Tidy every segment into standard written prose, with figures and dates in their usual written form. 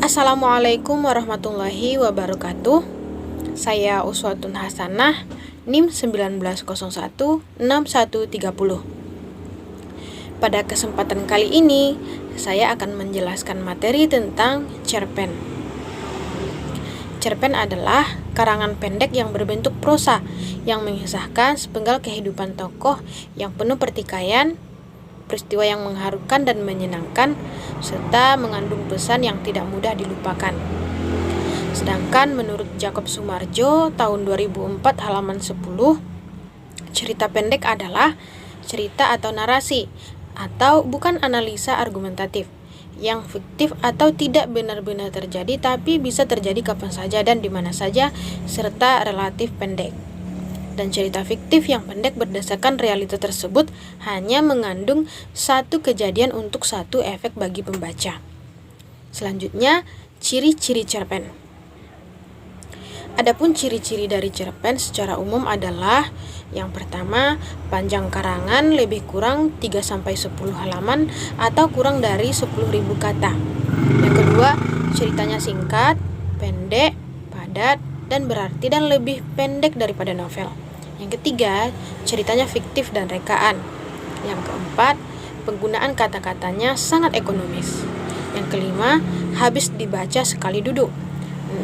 Assalamualaikum warahmatullahi wabarakatuh. Saya Uswatun Hasanah, NIM 19016130. Pada kesempatan kali ini, saya akan menjelaskan materi tentang cerpen. Cerpen adalah karangan pendek yang berbentuk prosa yang mengisahkan sepenggal kehidupan tokoh yang penuh pertikaian, peristiwa yang mengharukan dan menyenangkan, serta mengandung pesan yang tidak mudah dilupakan. Sedangkan menurut Jacob Sumarjo tahun 2004 halaman 10, cerita pendek adalah cerita atau narasi atau bukan analisa argumentatif yang fiktif atau tidak benar-benar terjadi tapi bisa terjadi kapan saja dan di mana saja serta relatif pendek. Dan cerita fiktif yang pendek berdasarkan realita tersebut hanya mengandung satu kejadian untuk satu efek bagi pembaca. Selanjutnya, ciri-ciri cerpen. Adapun ciri-ciri dari cerpen secara umum adalah yang pertama, panjang karangan lebih kurang 3-10 halaman atau kurang dari 10.000 kata. Yang kedua, ceritanya singkat, pendek, padat, dan berarti dan lebih pendek daripada novel. Yang ketiga, ceritanya fiktif dan rekaan. Yang keempat, penggunaan kata-katanya sangat ekonomis. Yang kelima, habis dibaca sekali duduk. 6.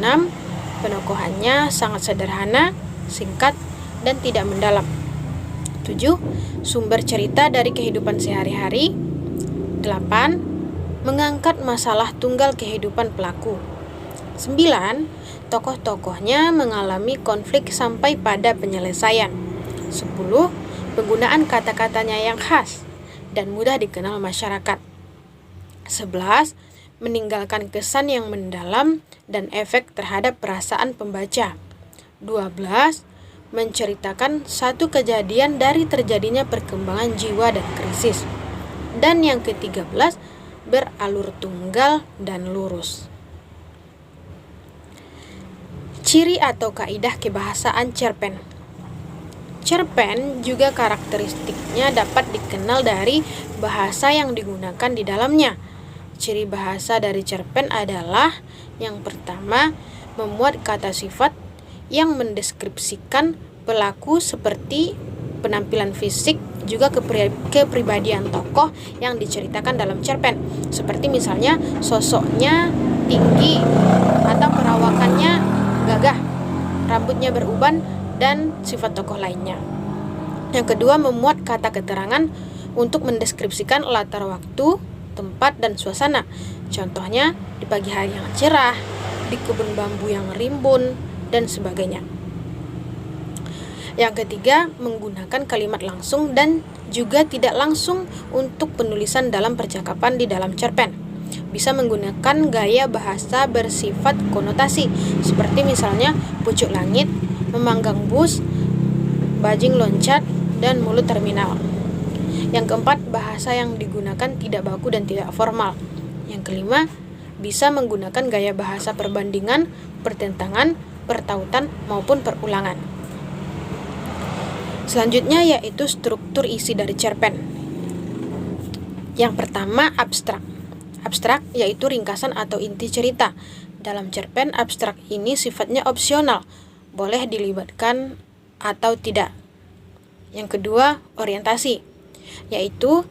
Penokohannya sangat sederhana, singkat, dan tidak mendalam. 7. Sumber cerita dari kehidupan sehari-hari. 8. Mengangkat masalah tunggal kehidupan pelaku. 9. Tokoh-tokohnya mengalami konflik sampai pada penyelesaian. 10. Penggunaan kata-katanya yang khas dan mudah dikenal masyarakat. 11. Meninggalkan kesan yang mendalam dan efek terhadap perasaan pembaca. 12. Menceritakan satu kejadian dari terjadinya perkembangan jiwa dan krisis. Dan yang ke-13, beralur tunggal dan lurus. Ciri atau kaidah kebahasaan cerpen. Cerpen juga karakteristiknya dapat dikenal dari bahasa yang digunakan di dalamnya. Ciri bahasa dari cerpen adalah yang pertama, memuat kata sifat yang mendeskripsikan pelaku seperti penampilan fisik, juga kepribadian tokoh yang diceritakan dalam cerpen. Seperti misalnya sosoknya tinggi atau perawakannya gagah, rambutnya beruban, dan sifat tokoh lainnya. Yang kedua, memuat kata keterangan untuk mendeskripsikan latar waktu, tempat, dan suasana. Contohnya, di pagi hari yang cerah, di kebun bambu yang rimbun, dan sebagainya. Yang ketiga, menggunakan kalimat langsung dan juga tidak langsung untuk penulisan dalam percakapan di dalam cerpen. Bisa menggunakan gaya bahasa bersifat konotasi, seperti misalnya pucuk langit, memanggang bus, bajing loncat, dan mulut terminal. Yang keempat, bahasa yang digunakan tidak baku dan tidak formal. Yang kelima, bisa menggunakan gaya bahasa perbandingan, pertentangan, pertautan, maupun perulangan. Selanjutnya yaitu struktur isi dari cerpen. Yang pertama, abstrak. Abstrak yaitu ringkasan atau inti cerita. Dalam cerpen, abstrak ini sifatnya opsional, boleh dilibatkan atau tidak. Yang kedua, orientasi, yaitu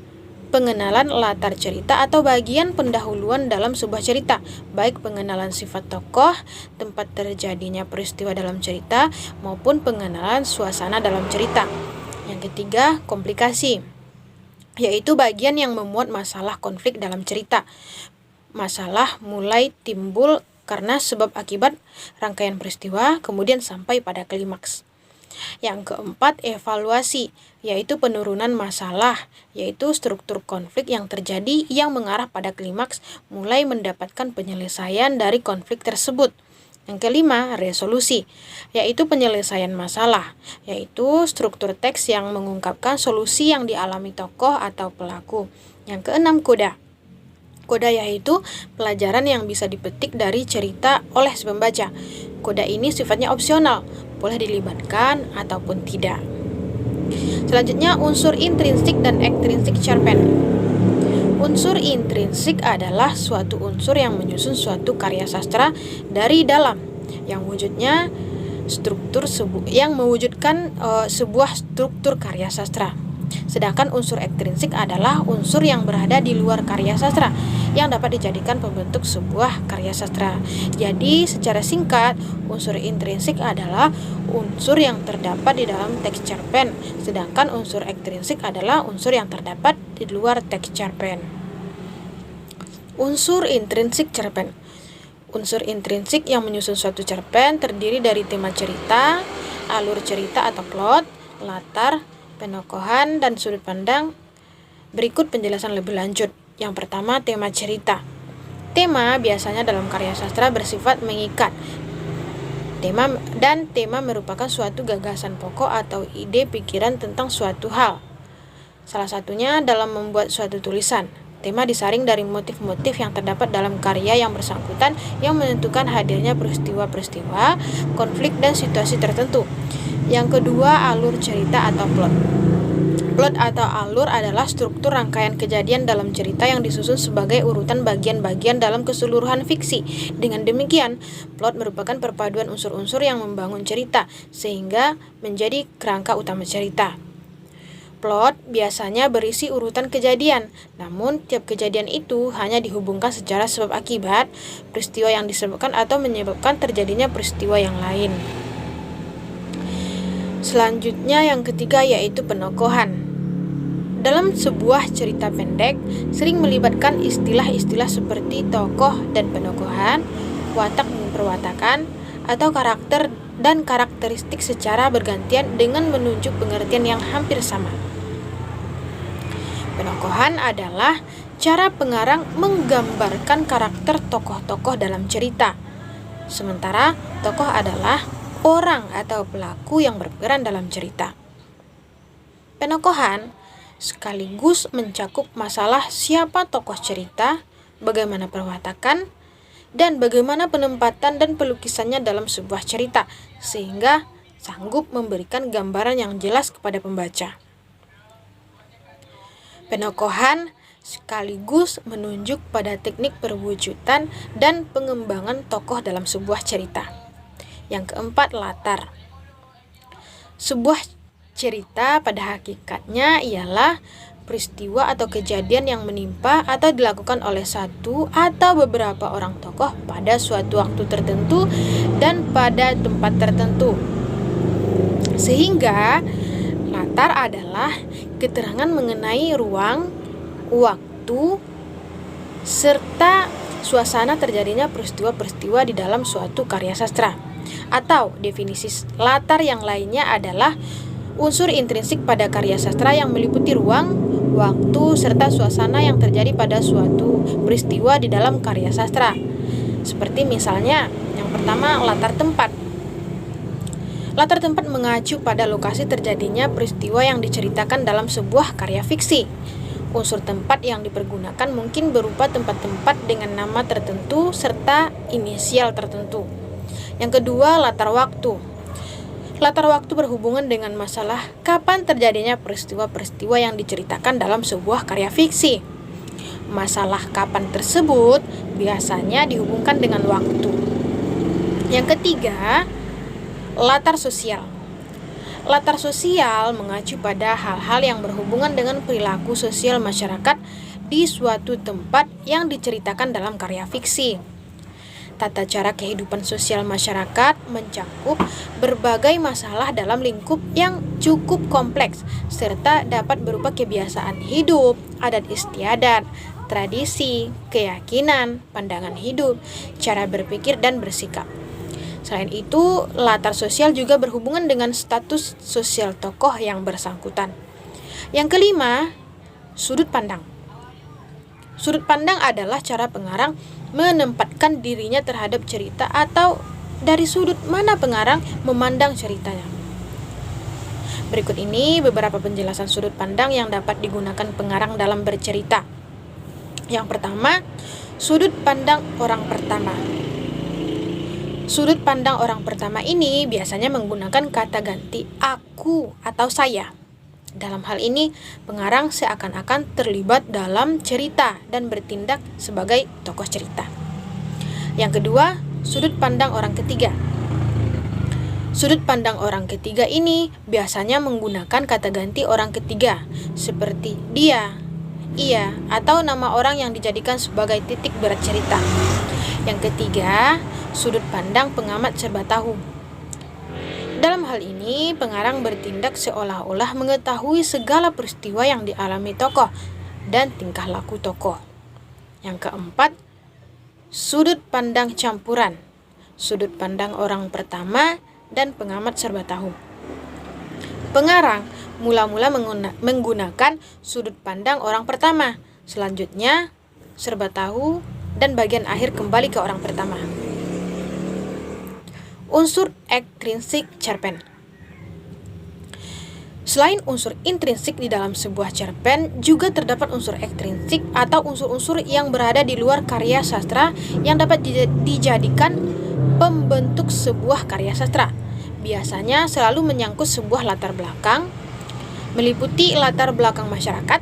pengenalan latar cerita atau bagian pendahuluan dalam sebuah cerita, baik pengenalan sifat tokoh, tempat terjadinya peristiwa dalam cerita, maupun pengenalan suasana dalam cerita. Yang ketiga, komplikasi, yaitu bagian yang memuat masalah konflik dalam cerita. Masalah mulai timbul karena sebab akibat rangkaian peristiwa, kemudian sampai pada klimaks. Yang keempat, evaluasi, yaitu penurunan masalah, yaitu struktur konflik yang terjadi yang mengarah pada klimaks, mulai mendapatkan penyelesaian dari konflik tersebut. Yang kelima, resolusi, yaitu penyelesaian masalah, yaitu struktur teks yang mengungkapkan solusi yang dialami tokoh atau pelaku. Yang keenam, koda. Koda yaitu pelajaran yang bisa dipetik dari cerita oleh si pembaca. Koda ini sifatnya opsional, boleh dilibatkan ataupun tidak. Selanjutnya, unsur intrinsik dan ekstrinsik cerpen. Unsur intrinsik adalah suatu unsur yang menyusun suatu karya sastra dari dalam, yang mewujudkan sebuah struktur karya sastra. Sedangkan unsur ekstrinsik adalah unsur yang berada di luar karya sastra, yang dapat dijadikan pembentuk sebuah karya sastra. Jadi secara singkat, unsur intrinsik adalah unsur yang terdapat di dalam teks cerpen, sedangkan unsur ekstrinsik adalah unsur yang terdapat di luar teks cerpen. Unsur intrinsik cerpen. Unsur intrinsik yang menyusun suatu cerpen terdiri dari tema cerita, alur cerita atau plot, latar, penokohan, dan sudut pandang. Berikut penjelasan lebih lanjut. Yang pertama, tema cerita. Tema biasanya dalam karya sastra bersifat mengikat. Tema merupakan suatu gagasan pokok atau ide pikiran tentang suatu hal. Salah satunya dalam membuat suatu tulisan. Tema disaring dari motif-motif yang terdapat dalam karya yang bersangkutan yang menentukan hadirnya peristiwa-peristiwa, konflik, dan situasi tertentu. Yang kedua, alur cerita atau plot. Plot atau alur adalah struktur rangkaian kejadian dalam cerita yang disusun sebagai urutan bagian-bagian dalam keseluruhan fiksi. Dengan demikian, plot merupakan perpaduan unsur-unsur yang membangun cerita, sehingga menjadi kerangka utama cerita. Plot biasanya berisi urutan kejadian, namun tiap kejadian itu hanya dihubungkan secara sebab akibat, peristiwa yang disebabkan atau menyebabkan terjadinya peristiwa yang lain. Selanjutnya yang ketiga yaitu penokohan. Dalam sebuah cerita pendek, sering melibatkan istilah-istilah seperti tokoh dan penokohan, watak dan perwatakan, atau karakter dan karakteristik secara bergantian dengan menunjuk pengertian yang hampir sama. Penokohan adalah cara pengarang menggambarkan karakter tokoh-tokoh dalam cerita. Sementara tokoh adalah orang atau pelaku yang berperan dalam cerita. Penokohan sekaligus mencakup masalah siapa tokoh cerita, bagaimana perwatakan, dan bagaimana penempatan dan pelukisannya dalam sebuah cerita, sehingga sanggup memberikan gambaran yang jelas kepada pembaca. Penokohan sekaligus menunjuk pada teknik perwujudan dan pengembangan tokoh dalam sebuah cerita. Yang keempat, latar. Sebuah cerita pada hakikatnya ialah peristiwa atau kejadian yang menimpa atau dilakukan oleh satu atau beberapa orang tokoh pada suatu waktu tertentu dan pada tempat tertentu. Sehingga latar adalah keterangan mengenai ruang, waktu, serta suasana terjadinya peristiwa-peristiwa di dalam suatu karya sastra. Atau definisi latar yang lainnya adalah unsur intrinsik pada karya sastra yang meliputi ruang, waktu, serta suasana yang terjadi pada suatu peristiwa di dalam karya sastra. Seperti misalnya, yang pertama, latar tempat. Latar tempat mengacu pada lokasi terjadinya peristiwa yang diceritakan dalam sebuah karya fiksi. Unsur tempat yang dipergunakan mungkin berupa tempat-tempat dengan nama tertentu serta inisial tertentu. Yang kedua, latar waktu. Latar waktu berhubungan dengan masalah kapan terjadinya peristiwa-peristiwa yang diceritakan dalam sebuah karya fiksi. Masalah kapan tersebut biasanya dihubungkan dengan waktu. Yang ketiga, latar sosial. Latar sosial mengacu pada hal-hal yang berhubungan dengan perilaku sosial masyarakat di suatu tempat yang diceritakan dalam karya fiksi. Tata cara kehidupan sosial masyarakat mencakup berbagai masalah dalam lingkup yang cukup kompleks, serta dapat berupa kebiasaan hidup, adat istiadat, tradisi, keyakinan, pandangan hidup, cara berpikir dan bersikap. Selain itu, latar sosial juga berhubungan dengan status sosial tokoh yang bersangkutan. Yang kelima, sudut pandang. Sudut pandang adalah cara pengarang menempatkan dirinya terhadap cerita atau dari sudut mana pengarang memandang ceritanya. Berikut ini beberapa penjelasan sudut pandang yang dapat digunakan pengarang dalam bercerita. Yang pertama, sudut pandang orang pertama. Sudut pandang orang pertama ini biasanya menggunakan kata ganti aku atau saya. Dalam hal ini, pengarang seakan-akan terlibat dalam cerita dan bertindak sebagai tokoh cerita. Yang kedua, sudut pandang orang ketiga. Sudut pandang orang ketiga ini biasanya menggunakan kata ganti orang ketiga, seperti dia, ia, atau nama orang yang dijadikan sebagai titik berat cerita. Yang ketiga, sudut pandang pengamat serba tahu. Dalam hal ini, pengarang bertindak seolah-olah mengetahui segala peristiwa yang dialami tokoh dan tingkah laku tokoh. Yang keempat, sudut pandang campuran. Sudut pandang orang pertama dan pengamat serba tahu. Pengarang mula-mula menggunakan sudut pandang orang pertama, selanjutnya serba tahu, dan bagian akhir kembali ke orang pertama. Unsur ekstrinsik cerpen. Selain unsur intrinsik di dalam sebuah cerpen, juga terdapat unsur ekstrinsik atau unsur-unsur yang berada di luar karya sastra yang dapat dijadikan pembentuk sebuah karya sastra. Biasanya selalu menyangkut sebuah latar belakang, meliputi latar belakang masyarakat,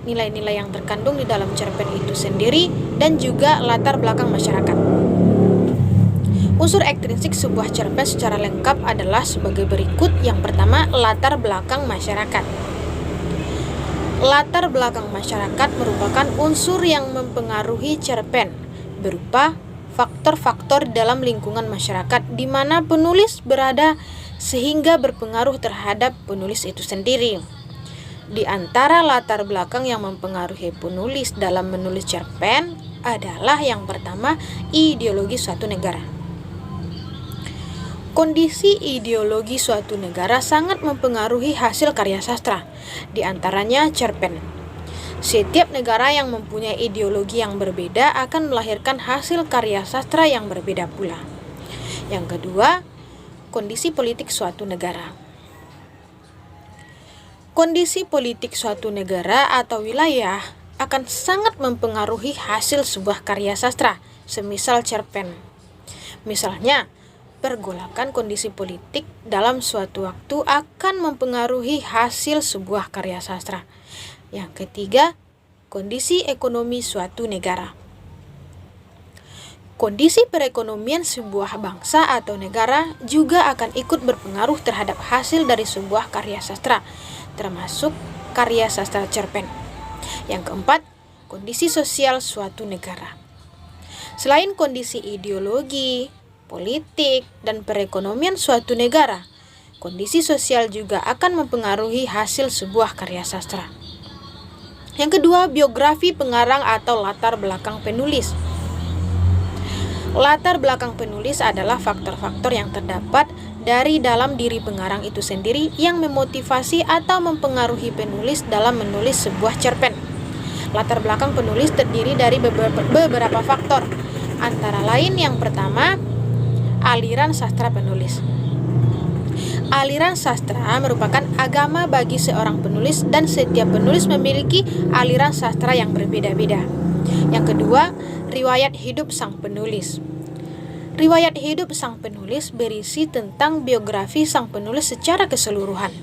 nilai-nilai yang terkandung di dalam cerpen itu sendiri, dan juga latar belakang masyarakat. Unsur ekstrinsik sebuah cerpen secara lengkap adalah sebagai berikut. Yang pertama, latar belakang masyarakat. Latar belakang masyarakat merupakan unsur yang mempengaruhi cerpen, berupa faktor-faktor dalam lingkungan masyarakat di mana penulis berada sehingga berpengaruh terhadap penulis itu sendiri. Di antara latar belakang yang mempengaruhi penulis dalam menulis cerpen adalah yang pertama, ideologi suatu negara. Kondisi ideologi suatu negara sangat mempengaruhi hasil karya sastra, di antaranya cerpen. Setiap negara yang mempunyai ideologi yang berbeda akan melahirkan hasil karya sastra yang berbeda pula. Yang kedua, kondisi politik suatu negara. Kondisi politik suatu negara atau wilayah akan sangat mempengaruhi hasil sebuah karya sastra, semisal cerpen. Misalnya, pergolakan kondisi politik dalam suatu waktu akan mempengaruhi hasil sebuah karya sastra. Yang ketiga, kondisi ekonomi suatu negara. Kondisi perekonomian sebuah bangsa atau negara juga akan ikut berpengaruh terhadap hasil dari sebuah karya sastra, termasuk karya sastra cerpen. Yang keempat, kondisi sosial suatu negara. Selain kondisi ideologi, politik, dan perekonomian suatu negara, kondisi sosial juga akan mempengaruhi hasil sebuah karya sastra. Yang kedua, biografi pengarang atau latar belakang penulis. Latar belakang penulis adalah faktor-faktor yang terdapat dari dalam diri pengarang itu sendiri yang memotivasi atau mempengaruhi penulis dalam menulis sebuah cerpen. Latar belakang penulis terdiri dari beberapa faktor, antara lain yang pertama, aliran sastra penulis. Aliran sastra merupakan agama bagi seorang penulis dan setiap penulis memiliki aliran sastra yang berbeda-beda. Yang kedua, riwayat hidup sang penulis. Riwayat hidup sang penulis berisi tentang biografi sang penulis secara keseluruhan.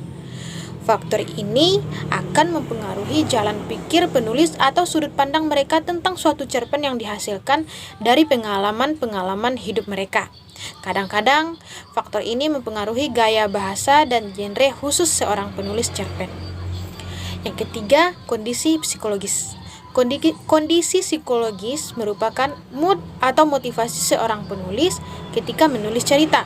Faktor ini akan mempengaruhi jalan pikir penulis atau sudut pandang mereka tentang suatu cerpen yang dihasilkan dari pengalaman-pengalaman hidup mereka. Kadang-kadang, faktor ini mempengaruhi gaya bahasa dan genre khusus seorang penulis cerpen. Yang ketiga, kondisi psikologis. Kondisi psikologis merupakan mood atau motivasi seorang penulis ketika menulis cerita.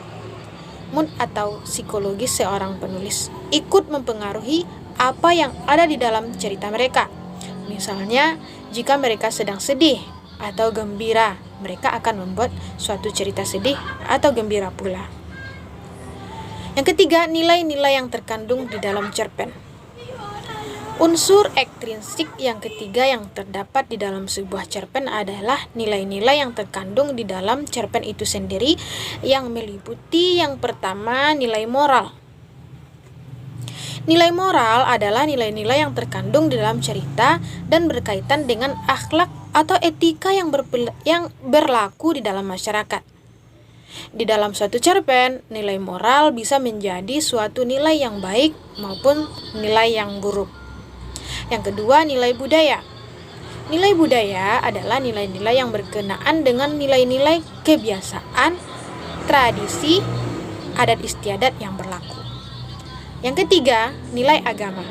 Mood atau psikologis seorang penulis ikut mempengaruhi apa yang ada di dalam cerita mereka. Misalnya, jika mereka sedang sedih atau gembira, mereka akan membuat suatu cerita sedih atau gembira pula. Yang ketiga, nilai-nilai yang terkandung di dalam cerpen. Unsur ekstrinsik yang ketiga yang terdapat di dalam sebuah cerpen adalah nilai-nilai yang terkandung di dalam cerpen itu sendiri, yang meliputi yang pertama, nilai moral. Nilai moral adalah nilai-nilai yang terkandung di dalam cerita dan berkaitan dengan akhlak atau etika yang berlaku di dalam masyarakat. Di dalam suatu cerpen, nilai moral bisa menjadi suatu nilai yang baik maupun nilai yang buruk. Yang kedua, nilai budaya. Nilai budaya adalah nilai-nilai yang berkenaan dengan nilai-nilai kebiasaan, tradisi, adat istiadat yang berlaku. Yang ketiga, nilai agama.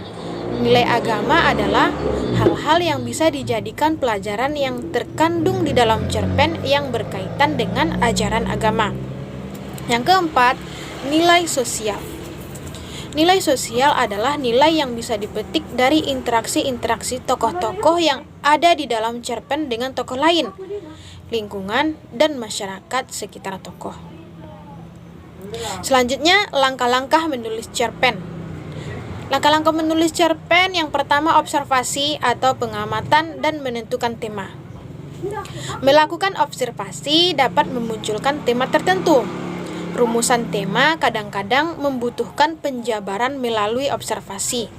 Nilai agama adalah hal-hal yang bisa dijadikan pelajaran yang terkandung di dalam cerpen yang berkaitan dengan ajaran agama. Yang keempat, nilai sosial. Nilai sosial adalah nilai yang bisa dipetik dari interaksi-interaksi tokoh-tokoh yang ada di dalam cerpen dengan tokoh lain, lingkungan, dan masyarakat sekitar tokoh. Selanjutnya, langkah-langkah menulis cerpen. Langkah-langkah menulis cerpen yang pertama, observasi atau pengamatan dan menentukan tema. Melakukan observasi dapat memunculkan tema tertentu. Rumusan tema kadang-kadang membutuhkan penjabaran melalui observasi.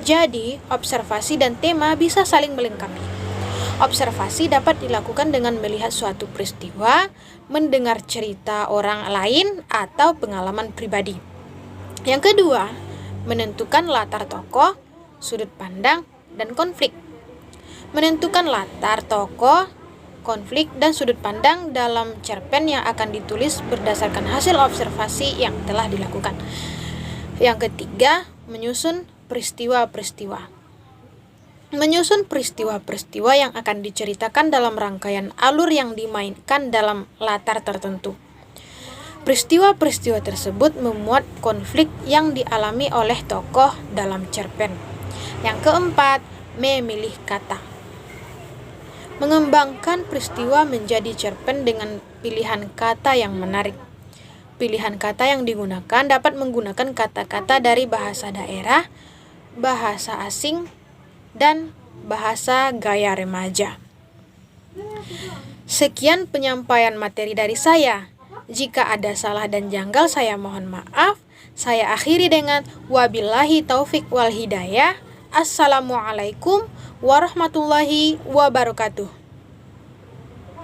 Jadi, observasi dan tema bisa saling melengkapi. Observasi dapat dilakukan dengan melihat suatu peristiwa, mendengar cerita orang lain, atau pengalaman pribadi. Yang kedua, menentukan latar tokoh, sudut pandang, dan konflik. Menentukan latar tokoh, konflik, dan sudut pandang dalam cerpen yang akan ditulis berdasarkan hasil observasi yang telah dilakukan. Yang ketiga, menyusun peristiwa-peristiwa. Menyusun peristiwa-peristiwa yang akan diceritakan dalam rangkaian alur yang dimainkan dalam latar tertentu. Peristiwa-peristiwa tersebut memuat konflik yang dialami oleh tokoh dalam cerpen. Yang keempat, memilih kata. Mengembangkan peristiwa menjadi cerpen dengan pilihan kata yang menarik. Pilihan kata yang digunakan dapat menggunakan kata-kata dari bahasa daerah, bahasa asing, dan bahasa gaya remaja. Sekian penyampaian materi dari saya. Jika ada salah dan janggal, saya mohon maaf. Saya akhiri dengan wabillahi taufik wal hidayah. Assalamualaikum warahmatullahi wabarakatuh.